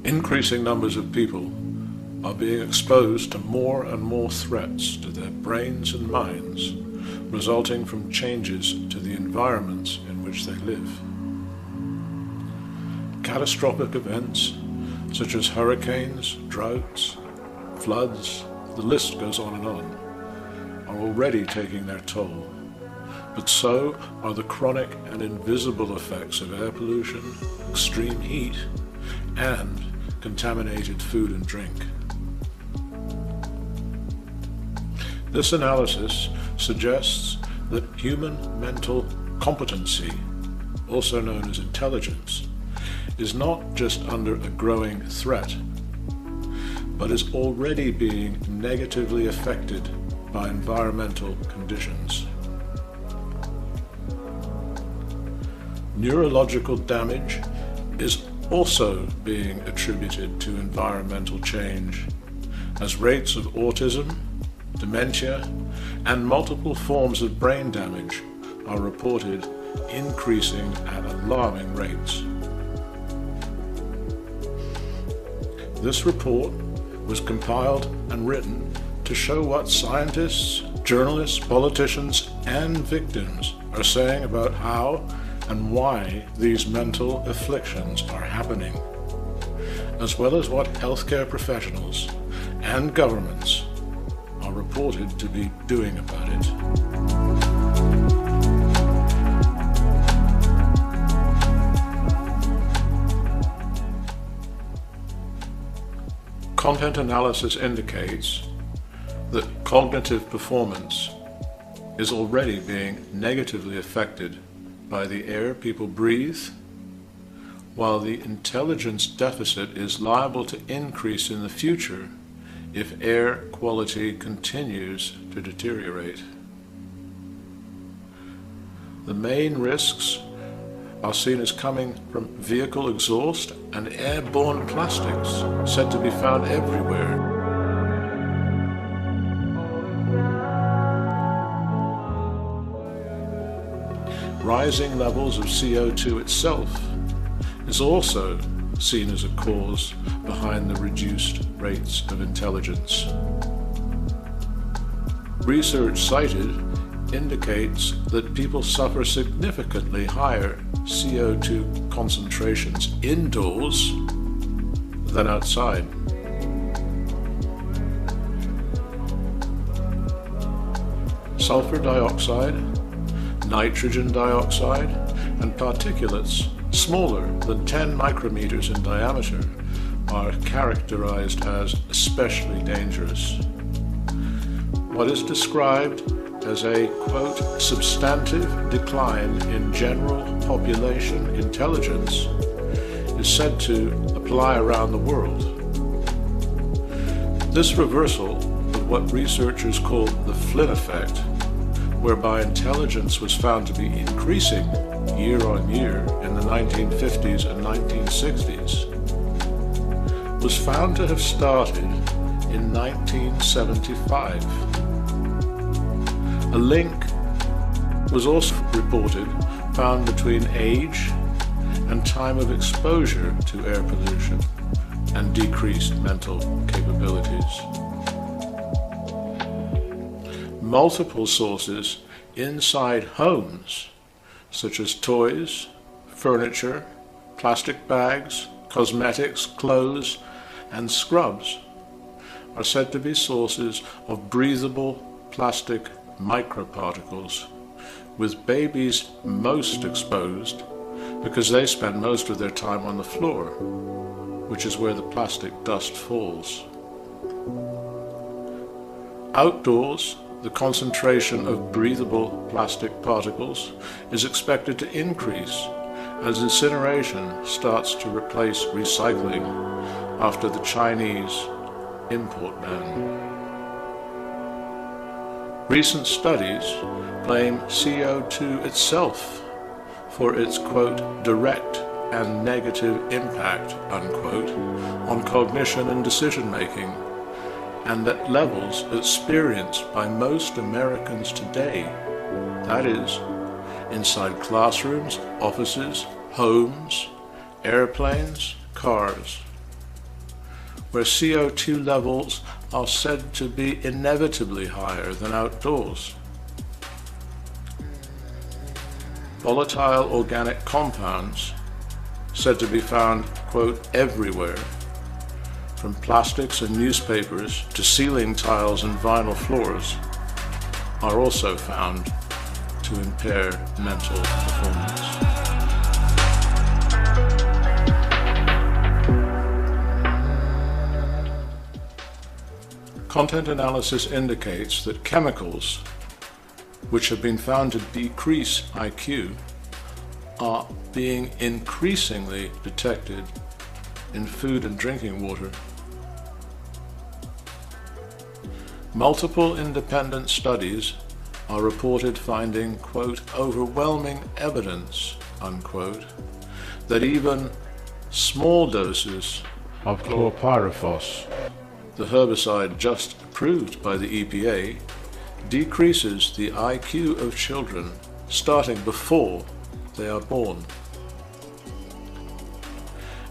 Increasing numbers of people are being exposed to more and more threats to their brains and minds, resulting from changes to the environments in which they live. Catastrophic events such as hurricanes, droughts, floods, the list goes on, are already taking their toll. But so are the chronic and invisible effects of air pollution, extreme heat, and contaminated food and drink. This analysis suggests that human mental competency, also known as intelligence, is not just under a growing threat, but is already being negatively affected by environmental conditions. Neurological damage is also being attributed to environmental change, as rates of autism, dementia, and multiple forms of brain damage are reported increasing at alarming rates. This report was compiled and written to show what scientists, journalists, politicians, and victims are saying about how and why these mental afflictions are happening, as well as what healthcare professionals and governments are reported to be doing about it. Content analysis indicates that cognitive performance is already being negatively affected by the air people breathe, while the intelligence deficit is liable to increase in the future if air quality continues to deteriorate. The main risks are seen as coming from vehicle exhaust and airborne plastics said to be found everywhere. Rising levels of CO2 itself is also seen as a cause behind the reduced rates of intelligence. Research cited indicates that people suffer significantly higher CO2 concentrations indoors than outside. Sulfur dioxide, nitrogen dioxide, and particulates smaller than 10 micrometers in diameter are characterized as especially dangerous. What is described as a, quote, substantive decline in general population intelligence is said to apply around the world. This reversal of what researchers call the Flynn effect, whereby intelligence was found to be increasing year on year in the 1950s and 1960s, was found to have started in 1975. A link was also reported found between age and time of exposure to air pollution and decreased mental capabilities. Multiple sources inside homes, such as toys, furniture, plastic bags, cosmetics, clothes, and scrubs, are said to be sources of breathable plastic microparticles, with babies most exposed because they spend most of their time on the floor, which is where the plastic dust falls. Outdoors, the concentration of breathable plastic particles is expected to increase as incineration starts to replace recycling after the Chinese import ban. Recent studies blame CO2 itself for its, quote, direct and negative impact, unquote, on cognition and decision-making, and at levels experienced by most Americans today, that is, inside classrooms, offices, homes, airplanes, cars, where CO2 levels are said to be inevitably higher than outdoors. Volatile organic compounds, said to be found, quote, everywhere, from plastics and newspapers to ceiling tiles and vinyl floors, are also found to impair mental performance. Content analysis indicates that chemicals, which have been found to decrease IQ, are being increasingly detected in food and drinking water. Multiple independent studies are reported finding, quote, overwhelming evidence, unquote, that even small doses of chlorpyrifos, the herbicide just approved by the EPA, decreases the IQ of children starting before they are born.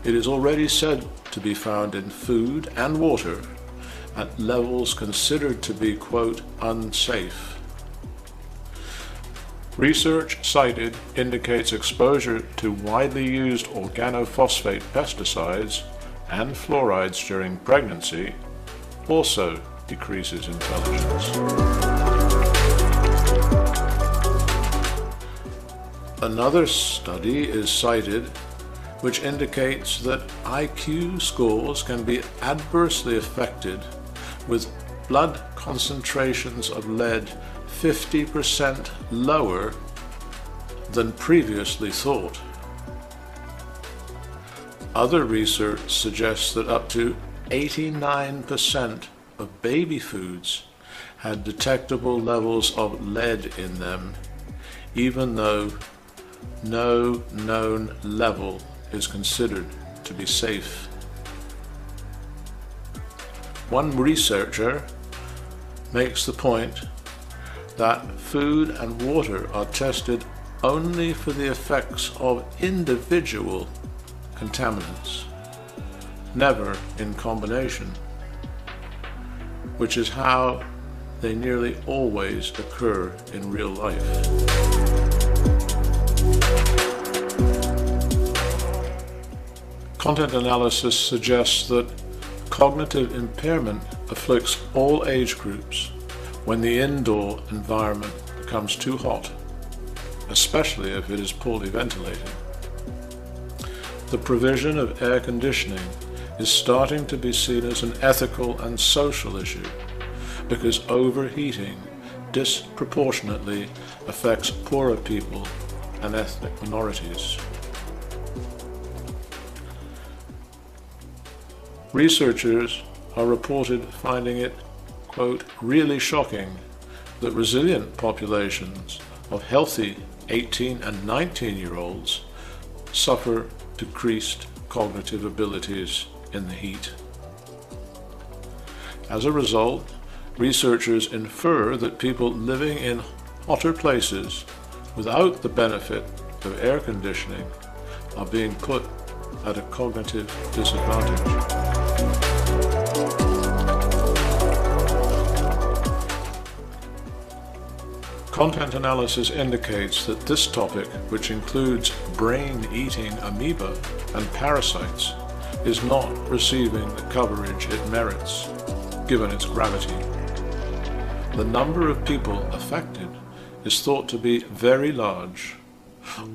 It is already said to be found in food and water at levels considered to be, quote, unsafe. Research cited indicates exposure to widely used organophosphate pesticides and fluorides during pregnancy also decreases intelligence. Another study is cited which indicates that IQ scores can be adversely affected with blood concentrations of lead 50% lower than previously thought. Other research suggests that up to 89% of baby foods had detectable levels of lead in them, even though no known level is considered to be safe. One researcher makes the point that food and water are tested only for the effects of individual contaminants, never in combination, which is how they nearly always occur in real life. Content analysis suggests that cognitive impairment afflicts all age groups when the indoor environment becomes too hot, especially if it is poorly ventilated. The provision of air conditioning is starting to be seen as an ethical and social issue because overheating disproportionately affects poorer people and ethnic minorities. Researchers are reported finding it, quote, really shocking that resilient populations of healthy 18 and 19-year-olds suffer decreased cognitive abilities in the heat. As a result, researchers infer that people living in hotter places without the benefit of air conditioning are being put at a cognitive disadvantage. Content analysis indicates that this topic, which includes brain-eating amoeba and parasites, is not receiving the coverage it merits, given its gravity. The number of people affected is thought to be very large,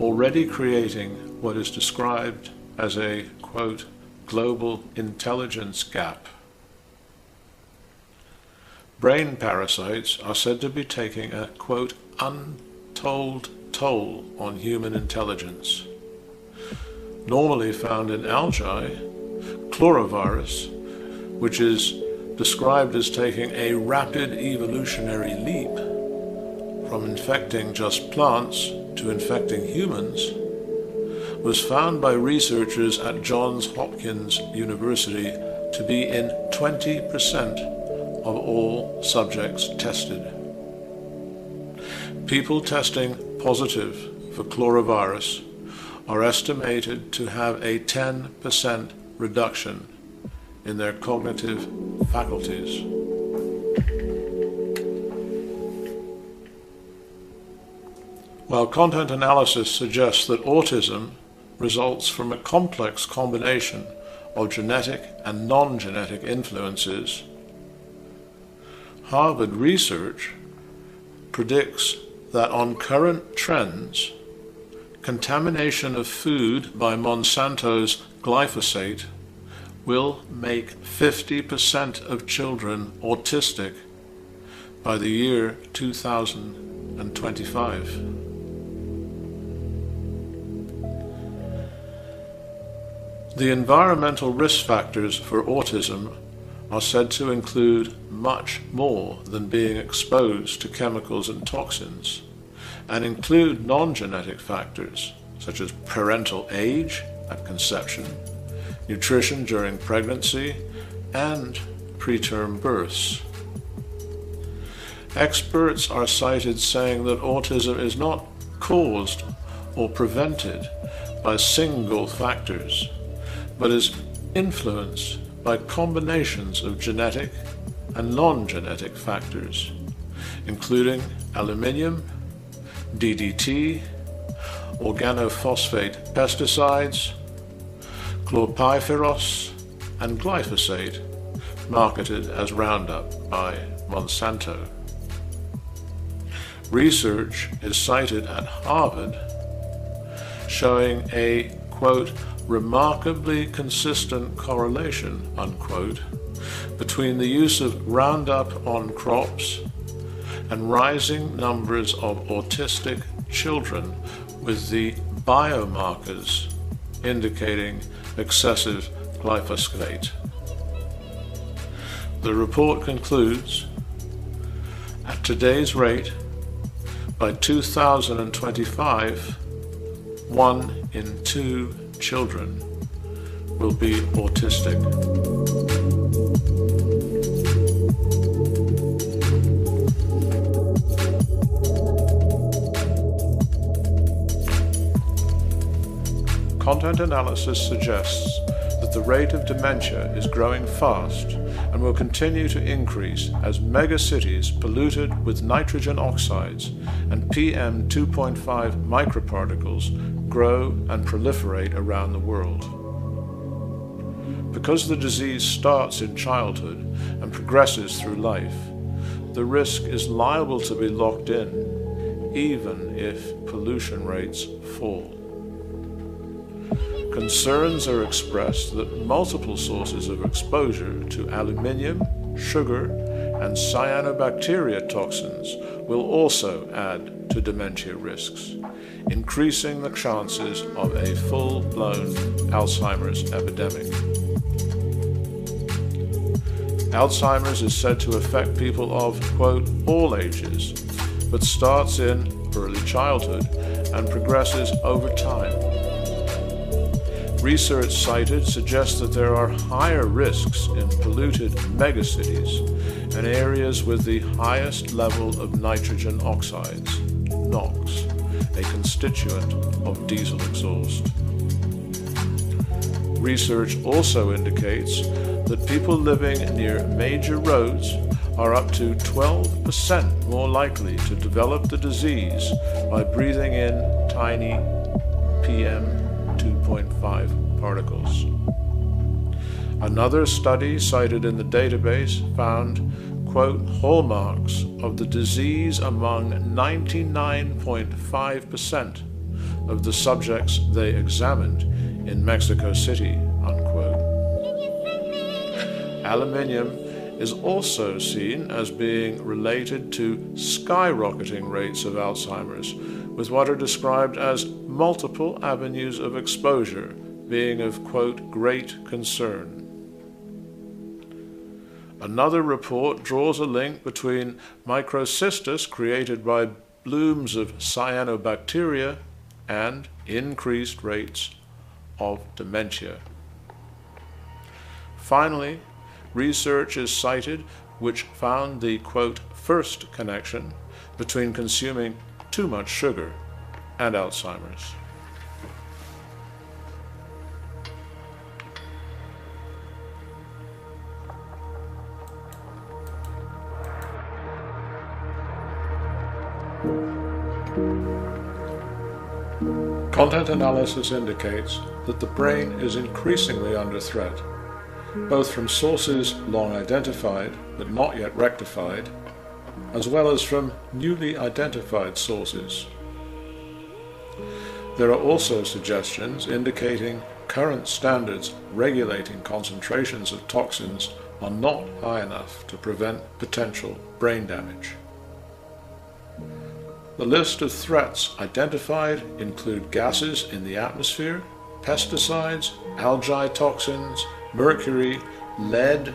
already creating what is described as a, quote, global intelligence gap. Brain parasites are said to be taking a, quote, untold toll on human intelligence. Normally found in algae, chlorovirus, which is described as taking a rapid evolutionary leap from infecting just plants to infecting humans was found by researchers at Johns Hopkins University to be in 20% of all subjects tested. People testing positive for chlorovirus are estimated to have a 10% reduction in their cognitive faculties. While content analysis suggests that autism results from a complex combination of genetic and non-genetic influences, Harvard research predicts that on current trends, contamination of food by Monsanto's glyphosate will make 50% of children autistic by the year 2025. The environmental risk factors for autism are said to include much more than being exposed to chemicals and toxins, and include non-genetic factors such as parental age at conception, nutrition during pregnancy, and preterm births. Experts are cited saying that autism is not caused or prevented by single factors, but is influenced by combinations of genetic and non-genetic factors, including aluminium, DDT, organophosphate pesticides, chlorpyrifos, and glyphosate, marketed as Roundup by Monsanto. Research is cited at Harvard showing a, quote, remarkably consistent correlation, unquote, between the use of Roundup on crops and rising numbers of autistic children with the biomarkers indicating excessive glyphosate. The report concludes, at today's rate, by 2025, 1 in 2 children will be autistic. Content analysis suggests that the rate of dementia is growing fast and will continue to increase as megacities polluted with nitrogen oxides and PM 2.5 microparticles grow and proliferate around the world. Because the disease starts in childhood and progresses through life, the risk is liable to be locked in, even if pollution rates fall. Concerns are expressed that multiple sources of exposure to aluminium, sugar, and cyanobacteria toxins will also add to dementia risks, increasing the chances of a full-blown Alzheimer's epidemic. Alzheimer's is said to affect people of, quote, all ages, but starts in early childhood and progresses over time. Research cited suggests that there are higher risks in polluted megacities and areas with the highest level of nitrogen oxides, NOx, a constituent of diesel exhaust. Research also indicates that people living near major roads are up to 12% more likely to develop the disease by breathing in tiny PM 2.5 particles. Another study cited in the database found, quote, hallmarks of the disease among 99.5% of the subjects they examined in Mexico City, unquote. Aluminium is also seen as being related to skyrocketing rates of Alzheimer's, with what are described as multiple avenues of exposure being of, quote, great concern. Another report draws a link between microcystis created by blooms of cyanobacteria and increased rates of dementia. Finally, research is cited which found the, quote, first connection between consuming too much sugar and Alzheimer's. Content analysis indicates that the brain is increasingly under threat, both from sources long identified but not yet rectified, as well as from newly identified sources. There are also suggestions indicating current standards regulating concentrations of toxins are not high enough to prevent potential brain damage. The list of threats identified include gases in the atmosphere, pesticides, algae toxins, mercury, lead,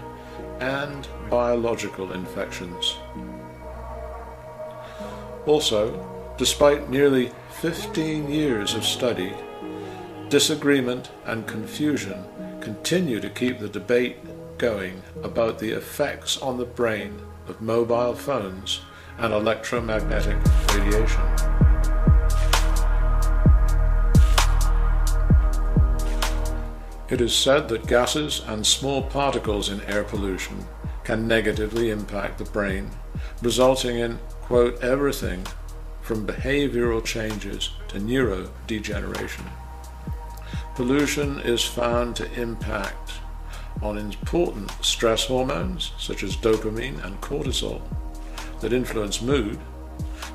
and biological infections. Also, despite nearly 15 years of study, disagreement and confusion continue to keep the debate going about the effects on the brain of mobile phones and electromagnetic radiation. It is said that gases and small particles in air pollution can negatively impact the brain, resulting in, quote, everything from behavioral changes to neurodegeneration. Pollution is found to impact on important stress hormones such as dopamine and cortisol that influence mood,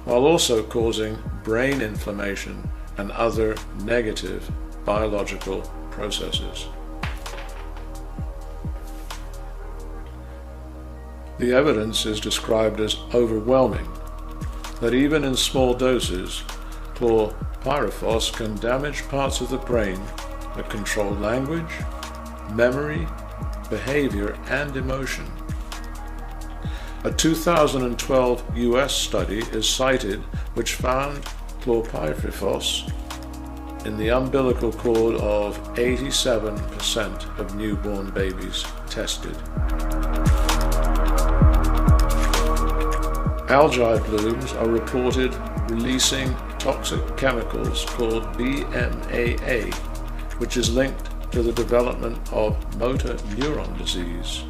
while also causing brain inflammation and other negative biological processes. The evidence is described as overwhelming, that even in small doses, chlorpyrifos can damage parts of the brain that control language, memory, behavior, and emotion. A 2012 US study is cited which found chlorpyrifos in the umbilical cord of 87% of newborn babies tested. Algae blooms are reported releasing toxic chemicals called BMAA, which is linked to the development of motor neuron disease.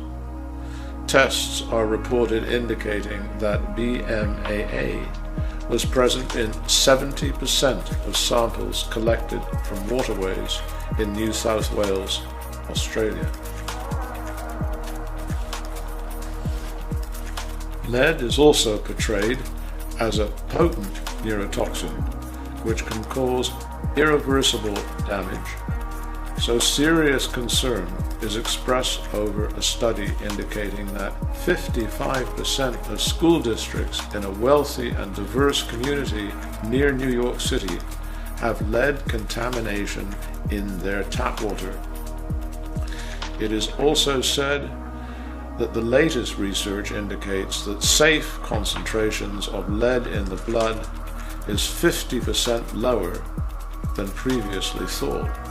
Tests are reported indicating that BMAA was present in 70% of samples collected from waterways in New South Wales, Australia. Lead is also portrayed as a potent neurotoxin, which can cause irreversible damage, so serious concern is expressed over a study indicating that 55% of school districts in a wealthy and diverse community near New York City have lead contamination in their tap water. It is also said that the latest research indicates that safe concentrations of lead in the blood is 50% lower than previously thought.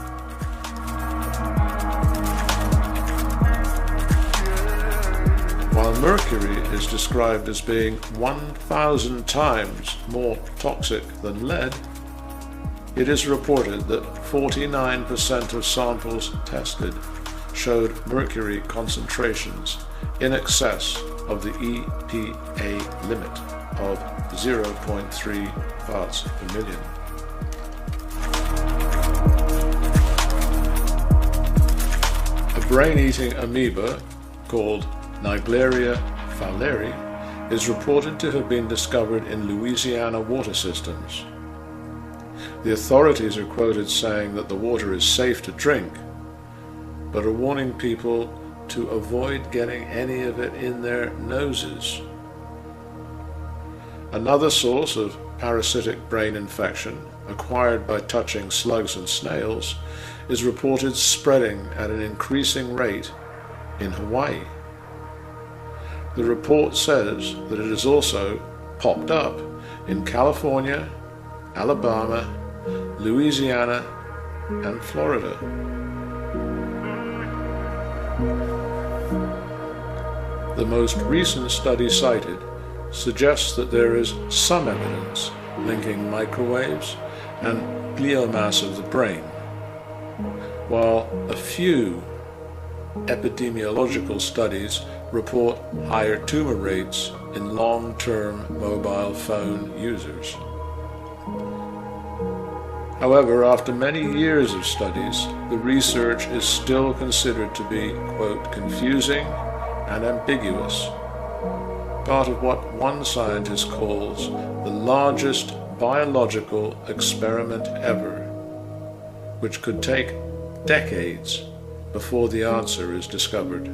While mercury is described as being 1,000 times more toxic than lead, it is reported that 49% of samples tested showed mercury concentrations in excess of the EPA limit of 0.3 parts per million. A brain-eating amoeba called Naegleria fowleri is reported to have been discovered in Louisiana water systems. The authorities are quoted saying that the water is safe to drink, but are warning people to avoid getting any of it in their noses. Another source of parasitic brain infection, acquired by touching slugs and snails, is reported spreading at an increasing rate in Hawaii. The report says that it has also popped up in California, Alabama, Louisiana, and Florida. The most recent study cited suggests that there is some evidence linking microwaves and gliomass of the brain, while a few epidemiological studies report higher tumor rates in long-term mobile phone users. However, after many years of studies, the research is still considered to be, quote, confusing and ambiguous, part of what one scientist calls the largest biological experiment ever, which could take decades before the answer is discovered.